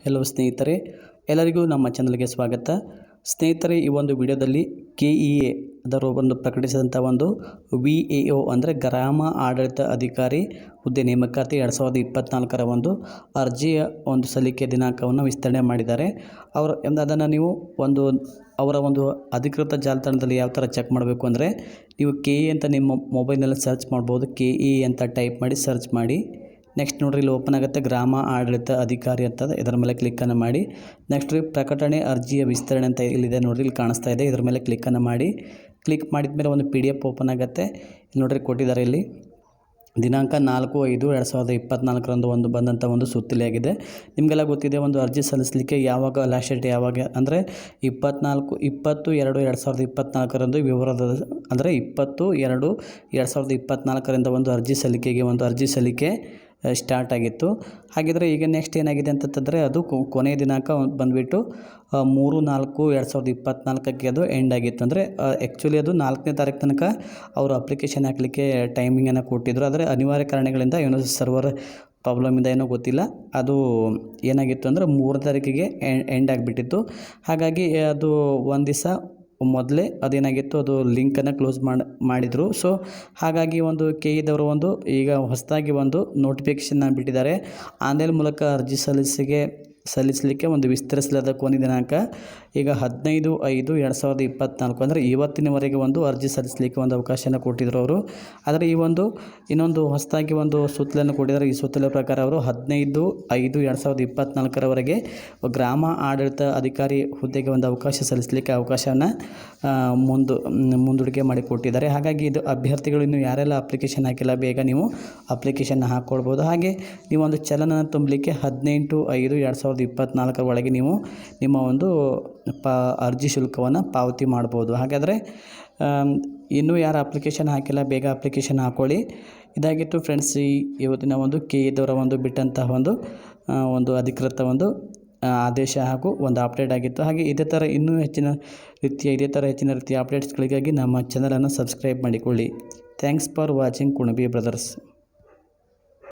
Hello ಸ್ನೇಹಿತರೆ, ಎಲ್ಲರಿಗೂ ನಮ್ಮ ಚಾನಲ್ಗೆ ಸ್ವಾಗತ. ಸ್ನೇಹಿತರೆ, ಈ ಒಂದು ವಿಡಿಯೋದಲ್ಲಿ KEA ಅದರ ಒಂದು ಪ್ರಕಟಿಸಿದಂಥ ಒಂದು VAO ಅಂದರೆ ಗ್ರಾಮ ಆಡಳಿತ ಅಧಿಕಾರಿ ಹುದ್ದೆ ನೇಮಕಾತಿ 2024ರ ಒಂದು ಅರ್ಜಿಯ ಒಂದು ಸಲ್ಲಿಕೆ ದಿನಾಂಕವನ್ನು ವಿಸ್ತರಣೆ ಮಾಡಿದ್ದಾರೆ. ಅದನ್ನು ನೀವು ಅವರ ಒಂದು ಅಧಿಕೃತ ಜಾಲತಾಣದಲ್ಲಿ ಯಾವ ಥರ ಚೆಕ್ ಮಾಡಬೇಕು ಅಂದರೆ, ನೀವು KE ಅಂತ ನಿಮ್ಮ ಮೊಬೈಲ್ನಲ್ಲಿ ಸರ್ಚ್ ಮಾಡ್ಬೋದು. KE ಅಂತ ಟೈಪ್ ಮಾಡಿ ಸರ್ಚ್ ಮಾಡಿ. ನೆಕ್ಸ್ಟ್ ನೋಡಿರಿ, ಇಲ್ಲಿ ಓಪನ್ ಆಗುತ್ತೆ ಗ್ರಾಮ ಆಡಳಿತ ಅಧಿಕಾರಿ ಅಂತದೆ. ಇದರ ಮೇಲೆ ಕ್ಲಿಕ್ಕನ್ನು ಮಾಡಿ. ನೆಕ್ಸ್ಟ್ ರೀ ಪ್ರಕಟಣೆ ಅರ್ಜಿಯ ವಿಸ್ತರಣೆ ಅಂತ ಇಲ್ಲಿದೆ ನೋಡಿರಿ, ಇಲ್ಲಿ ಕಾಣಿಸ್ತಾ ಇದೆ. ಇದರ ಮೇಲೆ ಕ್ಲಿಕ್ಕನ್ನು ಮಾಡಿ. ಕ್ಲಿಕ್ ಮಾಡಿದ ಮೇಲೆ ಒಂದು PDF ಓಪನ್ ಆಗುತ್ತೆ. ಇಲ್ಲಿ ನೋಡಿರಿ ಕೊಟ್ಟಿದ್ದಾರೆ, ಇಲ್ಲಿ ದಿನಾಂಕ 4/5/2024 ಒಂದು ಬಂದಂಥ ಒಂದು ಸುತ್ತೋಲೆಯಾಗಿದೆ. ನಿಮಗೆಲ್ಲ ಗೊತ್ತಿದೆ, ಒಂದು ಅರ್ಜಿ ಸಲ್ಲಿಸಲಿಕ್ಕೆ ಯಾವಾಗ ಲಾಸ್ಟ್ ಡೇಟ್ ಯಾವಾಗ ಅಂದರೆ 20/2/2024 ವಿವರದ ಅಂದರೆ 20/2/2024 ಒಂದು ಅರ್ಜಿ ಸಲ್ಲಿಕೆ ಸ್ಟಾರ್ಟ್ ಆಗಿತ್ತು. ಹಾಗಿದ್ರೆ ಈಗ ನೆಕ್ಸ್ಟ್ ಏನಾಗಿದೆ ಅಂತಂದರೆ, ಅದು ಕೊನೆಯ ದಿನಾಂಕ ಬಂದುಬಿಟ್ಟು 3/4/2024 ಅದು ಎಂಡ್ ಆಗಿತ್ತು. ಅಂದರೆ ಆ್ಯಕ್ಚುಲಿ ಅದು 4ನೇ ತಾರೀಕು ತನಕ ಅವರು ಅಪ್ಲಿಕೇಶನ್ ಹಾಕಲಿಕ್ಕೆ ಟೈಮಿಂಗನ್ನು ಕೊಟ್ಟಿದ್ದರು. ಆದರೆ ಅನಿವಾರ್ಯ ಕಾರಣಗಳಿಂದ ಏನೋ ಸರ್ವರ್ ಪ್ರಾಬ್ಲಮಿಂದ ಏನೋ ಗೊತ್ತಿಲ್ಲ, ಅದು ಏನಾಗಿತ್ತು ಅಂದರೆ 3 ತಾರೀಕಿಗೆ ಎಂಡ್ ಆಗಿಬಿಟ್ಟಿತ್ತು. ಹಾಗಾಗಿ ಅದು ಒಂದು ದಿವಸ ಮೊದಲೇ ಅದೇನಾಗಿತ್ತು, ಅದು ಲಿಂಕನ್ನು ಕ್ಲೋಸ್ ಮಾಡಿದರು. ಸೊ ಹಾಗಾಗಿ ಒಂದು KEದವರು ಈಗ ಹೊಸದಾಗಿ ಒಂದು ನೋಟಿಫಿಕೇಷನ್ನ ಬಿಟ್ಟಿದ್ದಾರೆ. ಆನ್ಲೈನ್ ಮೂಲಕ ಅರ್ಜಿ ಸಲ್ಲಿಸಲಿಕ್ಕೆ ಒಂದು ವಿಸ್ತರಿಸಲಾದ ಕೊನೆ ದಿನಾಂಕ ಈಗ 15/5/2024 ಅಂದರೆ ಇವತ್ತಿನವರೆಗೆ ಒಂದು ಅರ್ಜಿ ಸಲ್ಲಿಸಲಿಕ್ಕೆ ಒಂದು ಅವಕಾಶನ ಕೊಟ್ಟಿದ್ದರು ಅವರು. ಆದರೆ ಇನ್ನೊಂದು ಹೊಸದಾಗಿ ಒಂದು ಸುತ್ತಲನ್ನು ಕೊಟ್ಟಿದ್ದಾರೆ. ಈ ಸುತ್ತಲ ಪ್ರಕಾರ ಅವರು 15/5/2024 ಗ್ರಾಮ ಆಡಳಿತ ಅಧಿಕಾರಿ ಹುದ್ದೆಗೆ ಒಂದು ಅವಕಾಶ ಸಲ್ಲಿಸಲಿಕ್ಕೆ ಅವಕಾಶವನ್ನು ಮುಂದೂಡಿಕೆ ಮಾಡಿ ಕೊಟ್ಟಿದ್ದಾರೆ. ಹಾಗಾಗಿ ಇದು ಅಭ್ಯರ್ಥಿಗಳು ಇನ್ನು ಯಾರೆಲ್ಲ ಅಪ್ಲಿಕೇಶನ್ ಹಾಕಿಲ್ಲ, ಬೇಗ ನೀವು ಅಪ್ಲಿಕೇಶನ್ ಹಾಕ್ಕೊಳ್ಬೋದು. ಹಾಗೆ ನೀವು ಒಂದು ಚಲನನ ತುಂಬಲಿಕ್ಕೆ 18/5/2024 ಒಳಗೆ ನೀವು ನಿಮ್ಮ ಒಂದು ಅರ್ಜಿ ಶುಲ್ಕವನ್ನು ಪಾವತಿ ಮಾಡ್ಬೋದು. ಹಾಗಾದರೆ ಇನ್ನೂ ಯಾರು ಅಪ್ಲಿಕೇಶನ್ ಹಾಕಿಲ್ಲ, ಬೇಗ ಅಪ್ಲಿಕೇಶನ್ ಹಾಕ್ಕೊಳ್ಳಿ. ಇದಾಗಿತ್ತು ಫ್ರೆಂಡ್ಸ್ ಇವತ್ತಿನ ಒಂದು KEದವರ ಬಿಟ್ಟಂತಹ ಒಂದು ಅಧಿಕೃತ ಆದೇಶ ಹಾಗೂ ಒಂದು ಅಪ್ಡೇಟ್ ಆಗಿತ್ತು. ಹಾಗೆ ಇದೇ ಥರ ಹೆಚ್ಚಿನ ರೀತಿಯ ಅಪ್ಡೇಟ್ಸ್ಗಳಿಗಾಗಿ ನಮ್ಮ ಚಾನಲನ್ನು ಸಬ್ಸ್ಕ್ರೈಬ್ ಮಾಡಿಕೊಳ್ಳಿ. Thanks for watching Kunabi brothers.